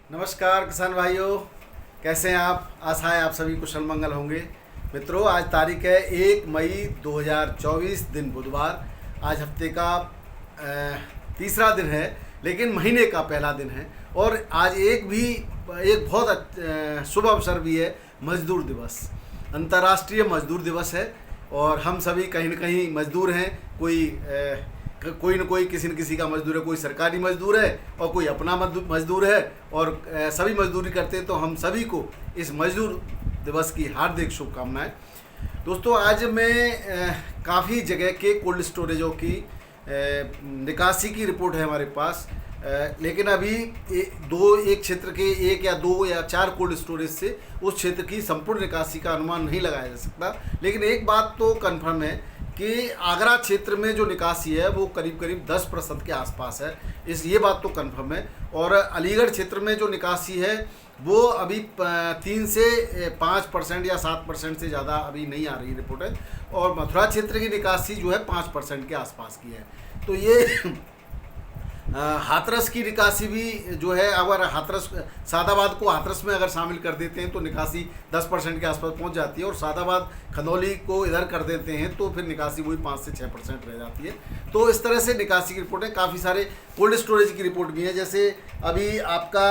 नमस्कार किसान भाइयों, कैसे हैं आप। आशा है आप सभी कुशल मंगल होंगे। मित्रों, आज तारीख है 1 मई 2024, दिन बुधवार। आज हफ्ते का तीसरा दिन है, लेकिन महीने का पहला दिन है। और आज एक बहुत शुभ अवसर भी है, मजदूर दिवस, अंतर्राष्ट्रीय मजदूर दिवस है। और हम सभी कहीं न कहीं मजदूर हैं। कोई न कोई किसी न किसी का मजदूर है, कोई सरकारी मजदूर है और कोई अपना मजदूर है। और सभी मजदूरी करते हैं, तो हम सभी को इस मजदूर दिवस की हार्दिक शुभकामनाएं। दोस्तों, आज मैं काफ़ी जगह के कोल्ड स्टोरेजों की निकासी की रिपोर्ट है हमारे पास। लेकिन अभी एक क्षेत्र के 1 या 2 या 4 कोल्ड स्टोरेज से उस क्षेत्र की संपूर्ण निकासी का अनुमान नहीं लगाया जा सकता। लेकिन एक बात तो कन्फर्म है कि आगरा क्षेत्र में जो निकासी है वो करीब करीब 10% के आसपास है। ये बात तो कन्फर्म है। और अलीगढ़ क्षेत्र में जो निकासी है वो अभी 3 से 5% या 7% से ज़्यादा अभी नहीं आ रही रिपोर्ट है। और मथुरा क्षेत्र की निकासी जो है 5% के आसपास की है। तो ये हाथरस की निकासी भी जो है, अगर हाथरस सादाबाद को हाथरस में अगर शामिल कर देते हैं तो निकासी 10% के आसपास पहुंच जाती है। और सादाबाद खंदौली को इधर कर देते हैं तो फिर निकासी वही 5 से 6% रह जाती है। तो इस तरह से निकासी की रिपोर्ट है। काफ़ी सारे कोल्ड स्टोरेज की रिपोर्ट भी है। जैसे अभी आपका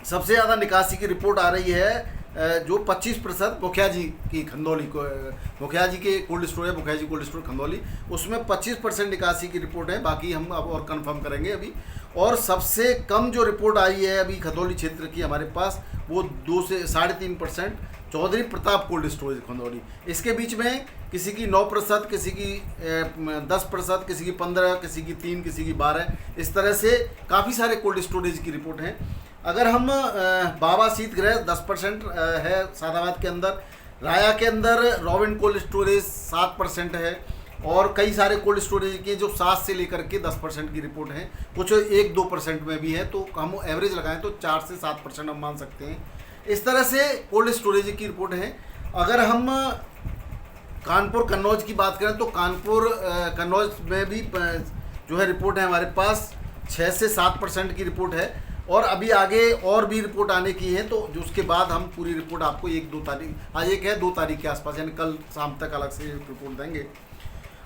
सबसे ज़्यादा निकासी की रिपोर्ट आ रही है जो 25% मुखिया जी की खंदौली को, मुखिया जी के कोल्ड स्टोर है, मुखिया जी कोल्ड स्टोर खंदौली, उसमें 25% निकासी की रिपोर्ट है। बाकी हम अब और कंफर्म करेंगे अभी। और सबसे कम जो रिपोर्ट आई है अभी खंदौली क्षेत्र की हमारे पास, वो 2 से 3.5% चौधरी प्रताप कोल्ड स्टोरेज खंदौली। इसके बीच में किसी की 9%, किसी की 10%, किसी की 15%, किसी की 3%, किसी की 12%, इस तरह से काफ़ी सारे कोल्ड स्टोरेज की रिपोर्ट हैं। अगर हम बाबा शीतगृह 10% है सादाबाद के अंदर, राया के अंदर रॉबिन कोल्ड स्टोरेज 7% है। और कई सारे कोल्ड स्टोरेज के जो 7 से लेकर के 10% की रिपोर्ट है। कुछ 1-2% में भी है। तो हम एवरेज लगाएं तो 4 से 7% हम मान सकते हैं। इस तरह से कोल्ड स्टोरेज की रिपोर्ट है। अगर हम कानपुर कन्नौज की बात करें तो कानपुर कन्नौज में भी जो है रिपोर्ट है हमारे पास 6 से 7% की रिपोर्ट है। और अभी आगे और भी रिपोर्ट आने की है, तो जो उसके बाद हम पूरी रिपोर्ट आपको 1-2 तारीख, आज 1 है 2 तारीख के आसपास, यानी कल शाम तक अलग से रिपोर्ट देंगे।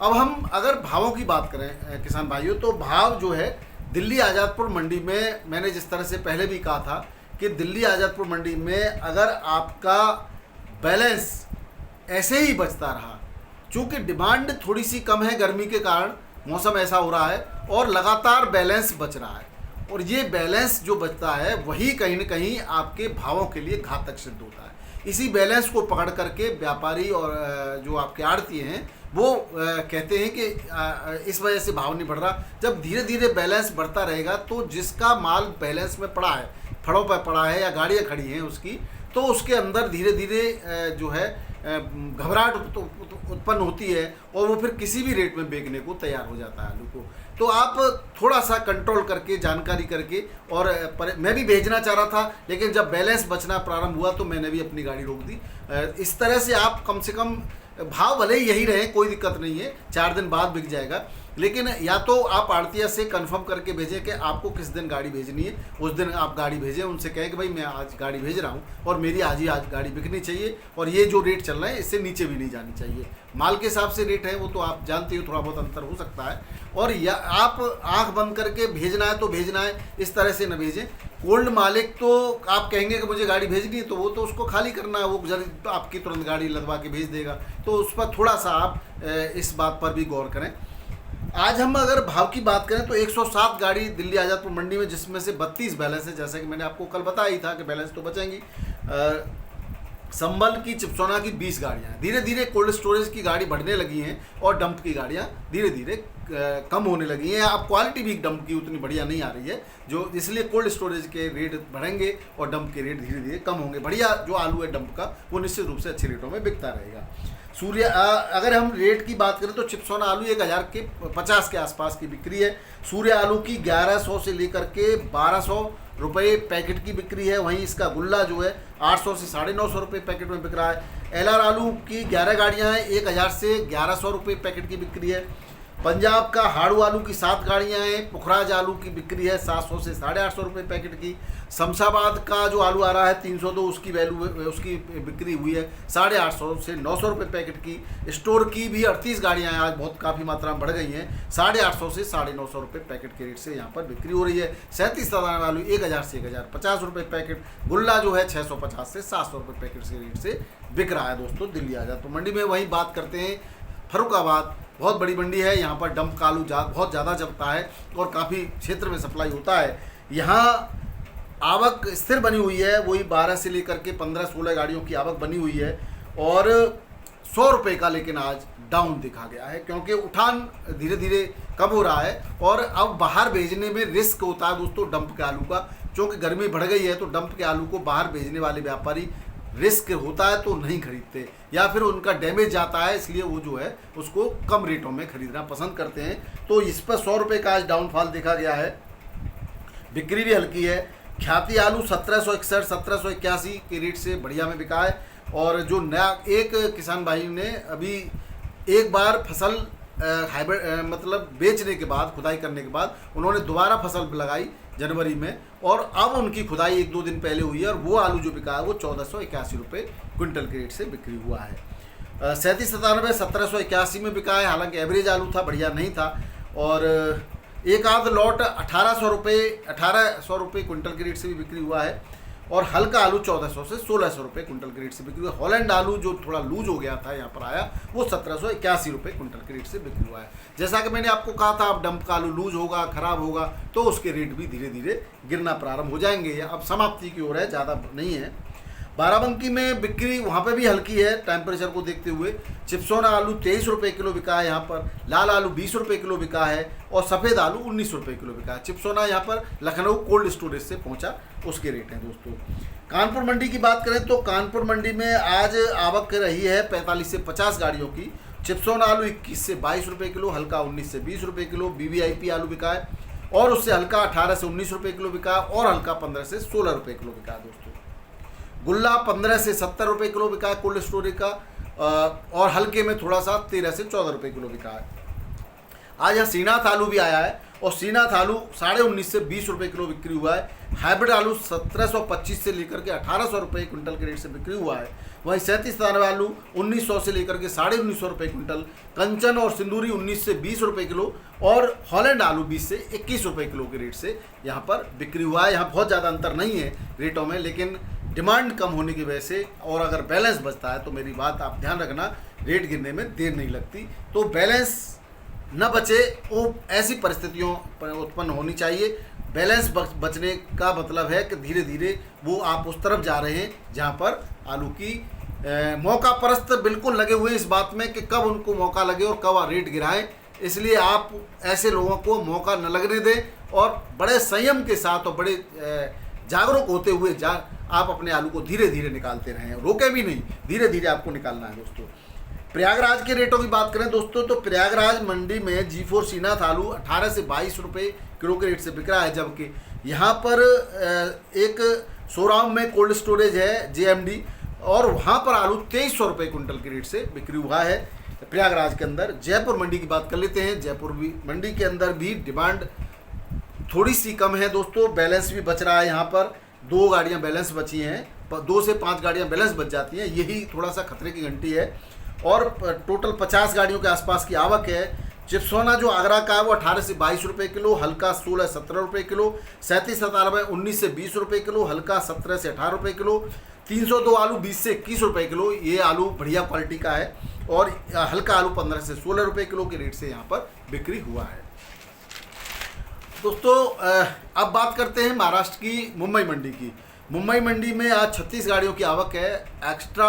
अब हम अगर भावों की बात करें किसान भाइयों, तो भाव जो है दिल्ली आज़ादपुर मंडी में, मैंने जिस तरह से पहले भी कहा था कि दिल्ली आज़ादपुर मंडी में अगर आपका बैलेंस ऐसे ही बचता रहा, चूँकि डिमांड थोड़ी सी कम है गर्मी के कारण, मौसम ऐसा हो रहा है और लगातार बैलेंस बच रहा है, और ये बैलेंस जो बचता है वही कहीं न कहीं आपके भावों के लिए घातक सिद्ध होता है। इसी बैलेंस को पकड़ करके व्यापारी और जो आपके आड़ती हैं वो कहते हैं कि इस वजह से भाव नहीं बढ़ रहा। जब धीरे धीरे बैलेंस बढ़ता रहेगा तो जिसका माल बैलेंस में पड़ा है, फड़ों पर पड़ा है या गाड़ियाँ खड़ी हैं उसकी, तो उसके अंदर धीरे धीरे जो है घबराहट उत्पन्न होती है और वो फिर किसी भी रेट में बेचने को तैयार हो जाता है आलू को। तो आप थोड़ा सा कंट्रोल करके, जानकारी करके, और मैं भी भेजना चाह रहा था, लेकिन जब बैलेंस बचना प्रारंभ हुआ तो मैंने भी अपनी गाड़ी रोक दी। इस तरह से आप कम से कम भाव भले ही यही रहे, कोई दिक्कत नहीं है, 4 दिन बाद बिक जाएगा। लेकिन या तो आप आड़तिया से कंफर्म करके भेजें कि आपको किस दिन गाड़ी भेजनी है, उस दिन आप गाड़ी भेजें। उनसे कहें कि भाई मैं आज गाड़ी भेज रहा हूँ और मेरी आज गाड़ी बिकनी चाहिए, और ये जो रेट चल रहा है इससे नीचे भी नहीं जानी चाहिए। माल के हिसाब से रेट है वो तो आप जानते हो, थोड़ा बहुत अंतर हो सकता है। और या आप आँख बंद करके भेजना है तो भेजना है, इस तरह से न भेजें। कोल्ड मालिक तो आप कहेंगे कि मुझे गाड़ी भेजनी है, तो वो तो उसको खाली करना है, वो जल्द आपकी तुरंत गाड़ी लदवा के भेज देगा। तो उस पर थोड़ा सा आप इस बात पर भी गौर करें। आज हम अगर भाव की बात करें तो 107 गाड़ी दिल्ली आज़ादपुर मंडी में, जिसमें से 32 बैलेंस है। जैसे कि मैंने आपको कल बताया ही था कि बैलेंस तो बचेंगी। संबल की, चिपसोना की 20 गाड़ियाँ। धीरे धीरे कोल्ड स्टोरेज की गाड़ी बढ़ने लगी हैं और डंप की गाड़ियाँ धीरे धीरे कम होने लगी हैं। अब क्वालिटी भी डंप की उतनी बढ़िया नहीं आ रही है, जो इसलिए कोल्ड स्टोरेज के रेट बढ़ेंगे और डंप के रेट धीरे धीरे कम होंगे। बढ़िया जो आलू है डंप का, वो निश्चित रूप से अच्छे रेटों में बिकता रहेगा। अगर हम रेट की बात करें तो चिपसोना आलू 1050 के आसपास की बिक्री है। सूर्य आलू की 1100 से लेकर के 1200 रुपये पैकेट की बिक्री है। वहीं इसका गुल्ला जो है 800 से 950 रुपये पैकेट में बिक रहा है। एलआर आलू की 11 गाड़ियां हैं, 1000 से 1100 रुपये पैकेट की बिक्री है। पंजाब का हाड़ू आलू की 7 गाड़ियां हैं। पुखराज आलू की बिक्री है 700 से 850 रुपये पैकेट की। शमशाबाद का जो आलू आ रहा है 302, उसकी बिक्री हुई है 850 से 900 रुपये पैकेट की। स्टोर की भी 38 गाड़ियां हैं, आज बहुत काफ़ी मात्रा में बढ़ गई हैं। 850 से 950 रुपये पैकेट के रेट से यहाँ पर बिक्री हो रही है। 37 साधारण आलू 1000 से 1050 रुपये पैकेट। गुल्ला जो है 650 से 700 रुपये पैकेट के रेट से बिक रहा है दोस्तों दिल्ली आज़ाद। तो मंडी में वहीं बात करते हैं फर्रुखाबाद, बहुत बड़ी मंडी है, यहाँ पर डंप का आलू बहुत ज़्यादा चलता है और काफ़ी क्षेत्र में सप्लाई होता है। यहाँ आवक स्थिर बनी हुई है, वही 12 से लेकर के 15-16 गाड़ियों की आवक बनी हुई है और 100 रुपये का लेकिन आज डाउन देखा गया है, क्योंकि उठान धीरे धीरे कम हो रहा है और अब बाहर भेजने में रिस्क होता है दोस्तों डंप के आलू का। क्योंकि गर्मी बढ़ गई है तो डंप के आलू को बाहर भेजने वाले व्यापारी रिस्क होता है तो नहीं खरीदते, या फिर उनका डैमेज जाता है, इसलिए वो जो है उसको कम रेटों में खरीदना पसंद करते हैं। तो इस पर 100 रुपये का आज डाउनफॉल देखा गया है। बिक्री भी हल्की है। ख्याति आलू 1761 1781 के रेट से बढ़िया में बिका है। और जो नया एक किसान भाई ने अभी एक बार फसल हाइब्रिड मतलब बेचने के बाद, खुदाई करने के बाद उन्होंने दोबारा फसल लगाई जनवरी में, और अब उनकी खुदाई 1-2 दिन पहले हुई है और वो आलू जो बिका है वो 1481 रुपये क्विंटल के रेट से बिक्री हुआ है। 3797 1781 में बिका है, हालांकि एवरेज आलू था, बढ़िया नहीं था। और एक आध लॉट 1800 रुपये क्विंटल के रेट से भी बिक्री हुआ है। और हल्का आलू 1400 से 1600 रुपये क्विंटल के रेट से बिक्री हुआ। हॉलैंड आलू जो थोड़ा लूज हो गया था यहाँ पर आया, वो 1781 रुपये क्विंटल के रेट से बिक्री हुआ है। जैसा कि मैंने आपको कहा था, अब डंप का आलू लूज होगा, खराब होगा तो उसके रेट भी धीरे धीरे गिरना प्रारंभ हो जाएंगे। अब समाप्ति की ओर है, ज़्यादा नहीं है। बाराबंकी में बिक्री वहाँ पे भी हल्की है टेम्परेचर को देखते हुए। चिप्सोना आलू 23 रुपये किलो बिका है यहाँ पर, लाल आलू 20 रुपये किलो बिका है और सफ़ेद आलू 19 रुपये किलो बिका है। चिप्सोना यहाँ पर लखनऊ कोल्ड स्टोरेज से पहुँचा, उसके रेट हैं दोस्तों। कानपुर मंडी की बात करें तो कानपुर मंडी में आज आवक रही है 45 से 50 गाड़ियों की। चिप्सोना आलू 21 से 22 रुपये किलो, हल्का 19 से 20 रुपये किलो। BVIP आलू बिका है और उससे हल्का 18 से 19 रुपये किलो बिका और हल्का 15 से 16 रुपये किलो बिका है दोस्तों। गुल्ला 15 से 70 रुपये किलो बिका है कोल्ड स्टोरेज का, और हल्के में थोड़ा सा 13 से 14 रुपये किलो बिका है। आज यहाँ श्रीनाथ आलू भी आया है और श्रीनाथ आलू 19.5 से 20 रुपये किलो बिक्री हुआ है। हाइब्रिड आलू 1725 से लेकर के 1800 रुपये क्विंटल के रेट से बिक्री हुआ है। वहीं 37 आलू 1900 से लेकर के 1950 रुपये क्विंटल। कंचन और सिंदूरी 19 से 20 रुपये किलो और हॉलैंड आलू 20 से 21 रुपये किलो के रेट से यहाँ पर बिक्री हुआ है। यहाँ बहुत ज़्यादा अंतर नहीं है रेटों में, लेकिन डिमांड कम होने की वजह से, और अगर बैलेंस बचता है तो मेरी बात आप ध्यान रखना, रेट गिरने में देर नहीं लगती। तो बैलेंस न बचे, वो ऐसी परिस्थितियों पर उत्पन्न होनी चाहिए। बैलेंस बचने का मतलब है कि धीरे धीरे वो आप उस तरफ जा रहे हैं जहाँ पर आलू की मौका परस्त बिल्कुल लगे हुए इस बात में कि कब उनको मौका लगे और कब रेट गिराएं। इसलिए आप ऐसे लोगों को मौका न लगने दें और बड़े संयम के साथ और बड़े जागरूक होते हुए आप अपने आलू को धीरे धीरे निकालते रहें, रोके भी नहीं, धीरे धीरे आपको निकालना है दोस्तों। प्रयागराज के रेटों की बात करें दोस्तों तो प्रयागराज मंडी में G4 श्रीनाथ आलू 18 से 22 रुपये किलो के रेट से बिक रहा है, जबकि यहाँ पर एक सोराम में कोल्ड स्टोरेज है JMD और वहाँ पर आलू 2300 रुपये क्विंटल के रेट से बिक्री हुआ है प्रयागराज के अंदर। जयपुर मंडी की बात कर लेते हैं। जयपुर भी मंडी के अंदर भी डिमांड थोड़ी सी कम है दोस्तों, बैलेंस भी बच रहा है। यहाँ पर 2 गाड़ियाँ बैलेंस बची हैं, 2 से 5 गाड़ियाँ बैलेंस बच जाती हैं, यही थोड़ा सा खतरे की घंटी है। और टोटल 50 गाड़ियों के आसपास की आवक है। चिप्सोना जो आगरा का है वो 18 से 22 रुपये किलो, हल्का 16-17 रुपये किलो। 3797 19 से 20 रुपये किलो, हल्का 17 से 18 रुपये किलो। 302 आलू 20 से 21 रुपये किलो, ये आलू बढ़िया क्वालिटी का है। और हल्का आलू 15 से 16 रुपये किलो के रेट से यहाँ पर बिक्री हुआ है दोस्तों। अब बात करते हैं महाराष्ट्र की मुंबई मंडी की। मुंबई मंडी में आज 36 गाड़ियों की आवक है। एक्स्ट्रा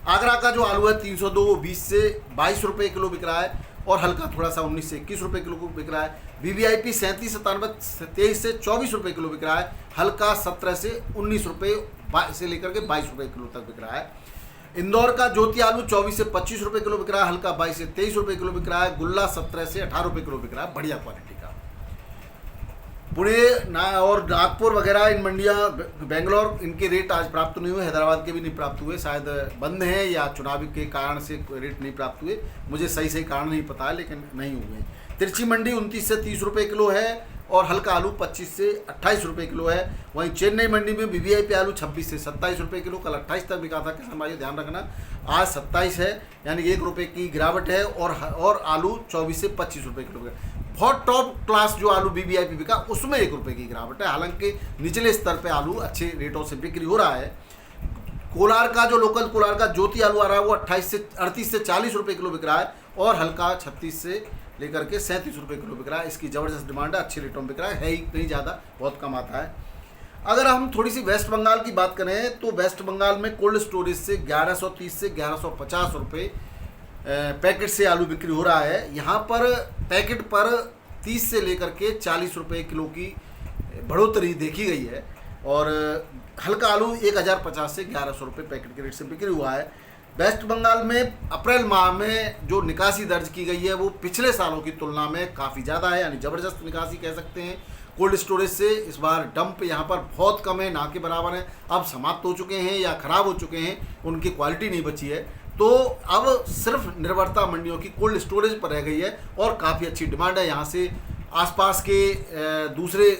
आगरा का जो आलू है 302 वो 20 से 22 रुपये किलो बिक रहा है और हल्का थोड़ा सा 19 से 21 रुपये किलो बिक रहा है। VVIP 3797 23 से 24 रुपये किलो बिक रहा है, हल्का 17 से 19 रुपये से लेकर के 22 रुपये किलो तक बिक रहा है। इंदौर का ज्योति आलू 24 से 25 रुपये किलो बिक रहा है, हल्का 22 से 23 रुपये किलो बिक रहा है। गुल्ला 17 से 18 रुपये किलो बिक रहा है, बढ़िया क्वालिटी का। पुणे और नागपुर वगैरह इन मंडियाँ, बेंगलोर, इनके रेट आज प्राप्त नहीं हुए। हैदराबाद के भी नहीं प्राप्त हुए, शायद बंद हैं या चुनाव के कारण से रेट नहीं प्राप्त हुए, मुझे सही कारण नहीं पता है, लेकिन नहीं हुए। तिरछी मंडी 29 से 30 रुपये किलो है और हल्का आलू 25 से 28 रुपये किलो है। वहीं चेन्नई मंडी में वीवीआईपी आलू 26 से 27 रुपये किलो, कल 28 तक बिका था किसान भाई, ध्यान रखना। आज 27 है, यानी 1 रुपये की गिरावट है। और आलू 24 से 25 रुपये किलो बिका। बहुत टॉप क्लास जो आलू वीवीआईपी बिका उसमें 1 रुपये की गिरावट है। हालांकि निचले स्तर पे आलू अच्छे रेटों से बिक्री हो रहा है। कोलार का जो लोकल कोलार का ज्योति आलू आ रहा है वो 38 से 40 रुपये किलो बिक रहा है और हल्का 36 से लेकर के 37 रुपये किलो बिक रहा है। इसकी ज़बरदस्त डिमांड है, अच्छे रेटों में बिक रहा है ही नहीं ज़्यादा, बहुत कम आता है। अगर हम थोड़ी सी वेस्ट बंगाल की बात करें तो वेस्ट बंगाल में कोल्ड स्टोरेज से 1130 से 1150 रुपये पैकेट से आलू बिक्री हो रहा है। यहाँ पर पैकेट पर 30 से लेकर के 40 रुपये किलो की बढ़ोतरी देखी गई है और हल्का आलू 1050 से 1100 रुपये पैकेट के रेट से बिक्री हुआ है। वेस्ट बंगाल में अप्रैल माह में जो निकासी दर्ज की गई है वो पिछले सालों की तुलना में काफ़ी ज़्यादा है, यानी ज़बरदस्त निकासी कह सकते हैं। कोल्ड स्टोरेज से इस बार डंप यहाँ पर बहुत कम है, ना के बराबर है, अब समाप्त हो चुके हैं या ख़राब हो चुके हैं, उनकी क्वालिटी नहीं बची है। तो अब सिर्फ निर्भरता मंडियों की कोल्ड स्टोरेज पर रह गई है और काफ़ी अच्छी डिमांड है। यहाँ से आसपास के दूसरे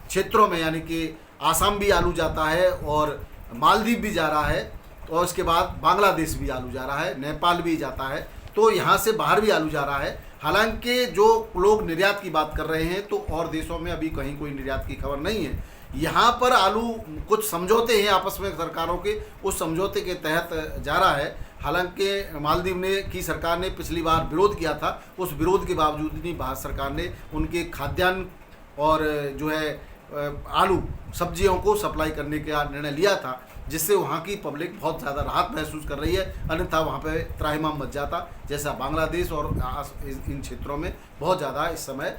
क्षेत्रों में यानी कि आसाम भी आलू जाता है और मालदीव भी जा रहा है और उसके बाद बांग्लादेश भी आलू जा रहा है, नेपाल भी जाता है, तो यहाँ से बाहर भी आलू जा रहा है। हालांकि जो लोग निर्यात की बात कर रहे हैं तो और देशों में अभी कहीं कोई निर्यात की खबर नहीं है। यहाँ पर आलू कुछ समझौते हैं आपस में सरकारों के, उस समझौते के तहत जा रहा है। हालांकि मालदीव की सरकार ने पिछली बार विरोध किया था, उस विरोध के बावजूद भी भारत सरकार ने उनके खाद्यान्न और जो है आलू सब्जियों को सप्लाई करने का निर्णय लिया था, जिससे वहाँ की पब्लिक बहुत ज़्यादा राहत महसूस कर रही है। अन्यथा वहाँ पे त्राहिमाम मच जाता, जैसा बांग्लादेश और इन क्षेत्रों में बहुत ज़्यादा इस समय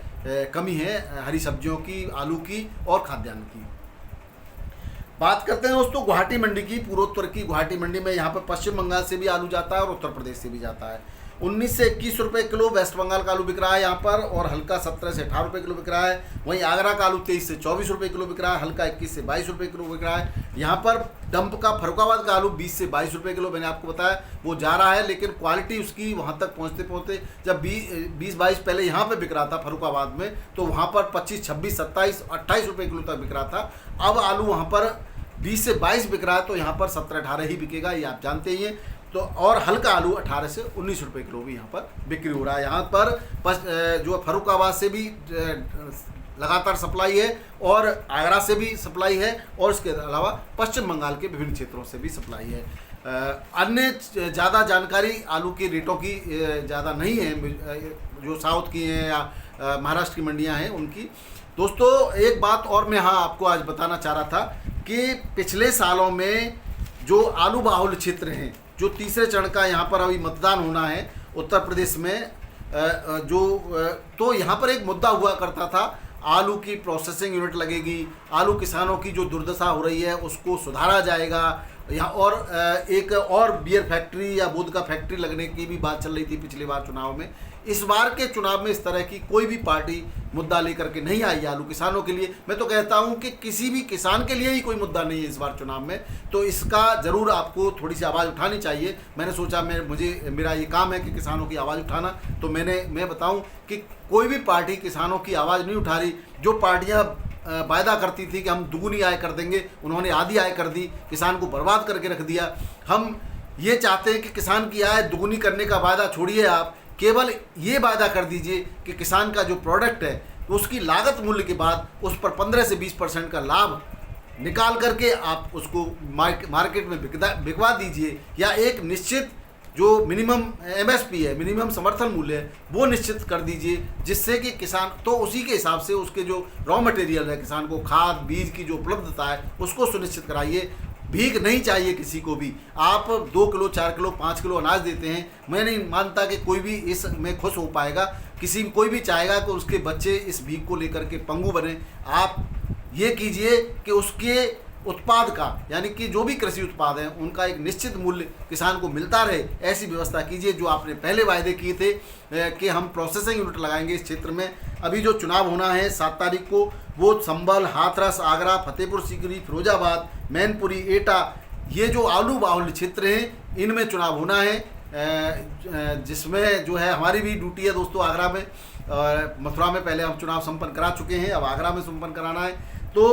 कमी है हरी सब्जियों की, आलू की और खाद्यान्न की। बात करते हैं दोस्तों गुवाहाटी मंडी की, पूर्वोत्तर की गुवाहाटी मंडी में यहाँ पर पश्चिम बंगाल से भी आलू जाता है और उत्तर प्रदेश से भी जाता है। 19 से 21 रुपये किलो वेस्ट बंगाल का आलू बिक रहा है यहाँ पर और हल्का 17 से 18 रुपये किलो बिक रहा है। वहीं आगरा का आलू 23 से 24 रुपये किलो बिक रहा है, हल्का 21 से 22 रुपये किलो बिक रहा है। यहाँ पर डंप का फरुखाबाद का आलू 20 से 22 रुपये किलो मैंने आपको बताया वो जा रहा है, लेकिन क्वालिटी उसकी वहाँ तक पहुँचते पहुँचते जब 20-22 पहले यहाँ पर बिक रहा था फरुखाबाद में, तो वहाँ पर 25, 26, 27, 28 रुपये किलो तक बिक रहा था। अब आलू वहाँ पर 20 से 22 बिक रहा है, तो यहाँ पर 17-18 ही बिकेगा, ये आप जानते ही हैं। तो और हल्का आलू 18 से 19 रुपये किलो भी यहाँ पर बिक्री हो रहा है। यहाँ पर जो फरुखाबाद से भी लगातार सप्लाई है और आगरा से भी सप्लाई है और इसके अलावा पश्चिम बंगाल के विभिन्न क्षेत्रों से भी सप्लाई है। अन्य ज़्यादा जानकारी आलू के रेटों की ज़्यादा नहीं है, जो साउथ की हैं या महाराष्ट्र की मंडियाँ हैं उनकी। दोस्तों एक बात और मैं आपको आज बताना चाह रहा था कि पिछले सालों में जो आलू बाहुल क्षेत्र हैं, जो तीसरे चरण का यहाँ पर अभी मतदान होना है उत्तर प्रदेश में, तो यहाँ पर एक मुद्दा हुआ करता था, आलू की प्रोसेसिंग यूनिट लगेगी, आलू किसानों की जो दुर्दशा हो रही है उसको सुधारा जाएगा, यहाँ और एक और बियर फैक्ट्री या वोदका फैक्ट्री लगने की भी बात चल रही थी पिछली बार चुनाव में। इस बार के चुनाव में इस तरह की कोई भी पार्टी मुद्दा लेकर के नहीं आई आलू किसानों के लिए। मैं तो कहता हूं कि किसी भी किसान के लिए ही कोई मुद्दा नहीं है इस बार चुनाव में, तो इसका ज़रूर आपको थोड़ी सी आवाज़ उठानी चाहिए। मैंने सोचा मेरा ये काम है कि किसानों की आवाज़ उठाना, तो मैं बताऊं कि कोई भी पार्टी किसानों की आवाज़ नहीं उठा रही। जो पार्टियाँ वायदा करती थी कि हम दुगुनी आय कर देंगे, उन्होंने आधी आय कर दी, किसान को बर्बाद करके रख दिया। हम ये चाहते हैं कि किसान की आय दुगुनी करने का वायदा छोड़िए, आप केवल ये वायदा कर दीजिए कि किसान का जो प्रोडक्ट है तो उसकी लागत मूल्य के बाद उस पर 15 से 20% का लाभ निकाल करके आप उसको मार्केट में बिकवा दीजिए, या एक निश्चित जो मिनिमम MSP है, मिनिमम समर्थन मूल्य है, वो निश्चित कर दीजिए, जिससे कि किसान तो उसी के हिसाब से उसके जो रॉ मटेरियल है, किसान को खाद बीज की जो उपलब्धता है उसको सुनिश्चित कराइए। भीख नहीं चाहिए किसी को भी। आप 2 किलो 4 किलो 5 किलो अनाज देते हैं, मैं नहीं मानता कि कोई भी इसमें खुश हो पाएगा। कोई भी चाहेगा कि उसके बच्चे इस भीख को लेकर के पंगु बने। आप ये कीजिए कि उसके उत्पाद का, यानी कि जो भी कृषि उत्पाद हैं उनका एक निश्चित मूल्य किसान को मिलता रहे, ऐसी व्यवस्था कीजिए। जो आपने पहले वायदे किए थे कि हम प्रोसेसिंग यूनिट लगाएंगे इस क्षेत्र में, अभी जो चुनाव होना है 7 तारीख को, वो संभल, हाथरस, आगरा, फतेहपुर सीकरी, फिरोजाबाद, मैनपुरी, एटा, ये जो आलू बाहुल्य क्षेत्र हैं इनमें चुनाव होना है, जिसमें जो है हमारी भी ड्यूटी है दोस्तों आगरा में। और मथुरा में पहले हम चुनाव संपन्न करा चुके हैं, अब आगरा में संपन्न कराना है। तो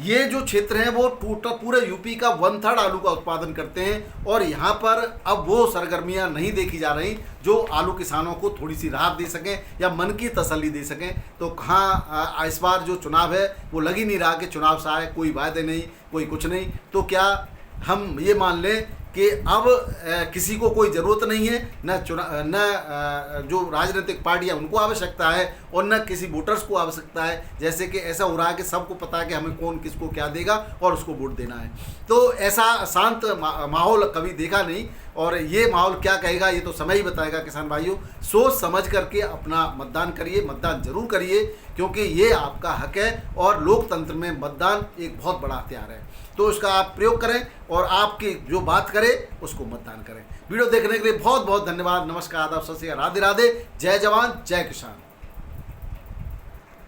ये जो क्षेत्र हैं वो टोटल पूरे यूपी का 1/3 आलू का उत्पादन करते हैं, और यहाँ पर अब वो सरगर्मियाँ नहीं देखी जा रही जो आलू किसानों को थोड़ी सी राहत दे सकें या मन की तसल्ली दे सकें। तो कहाँ इस बार जो चुनाव है वो लग ही नहीं रहा कि चुनाव से आए, कोई वायदे नहीं, कोई कुछ नहीं। तो क्या हम ये मान लें कि अब किसी को कोई ज़रूरत नहीं है, न जो राजनीतिक पार्टियां उनको आवश्यकता है और न किसी वोटर्स को आवश्यकता है। जैसे कि ऐसा हो रहा है कि सबको पता है कि हमें कौन किसको क्या देगा और उसको वोट देना है। तो ऐसा शांत माहौल कभी देखा नहीं, और ये माहौल क्या कहेगा ये तो समय ही बताएगा। किसान भाइयों, सोच समझ करके अपना मतदान करिए, मतदान जरूर करिए, क्योंकि ये आपका हक है और लोकतंत्र में मतदान एक बहुत बड़ा हथियार है। तो इसका आप प्रयोग करें और आपकी जो बात करे उसको मतदान करें। वीडियो देखने के लिए बहुत बहुत धन्यवाद। नमस्कार, आदाब, सत श्री अकाल, राधे राधे, जय जवान जय किसान।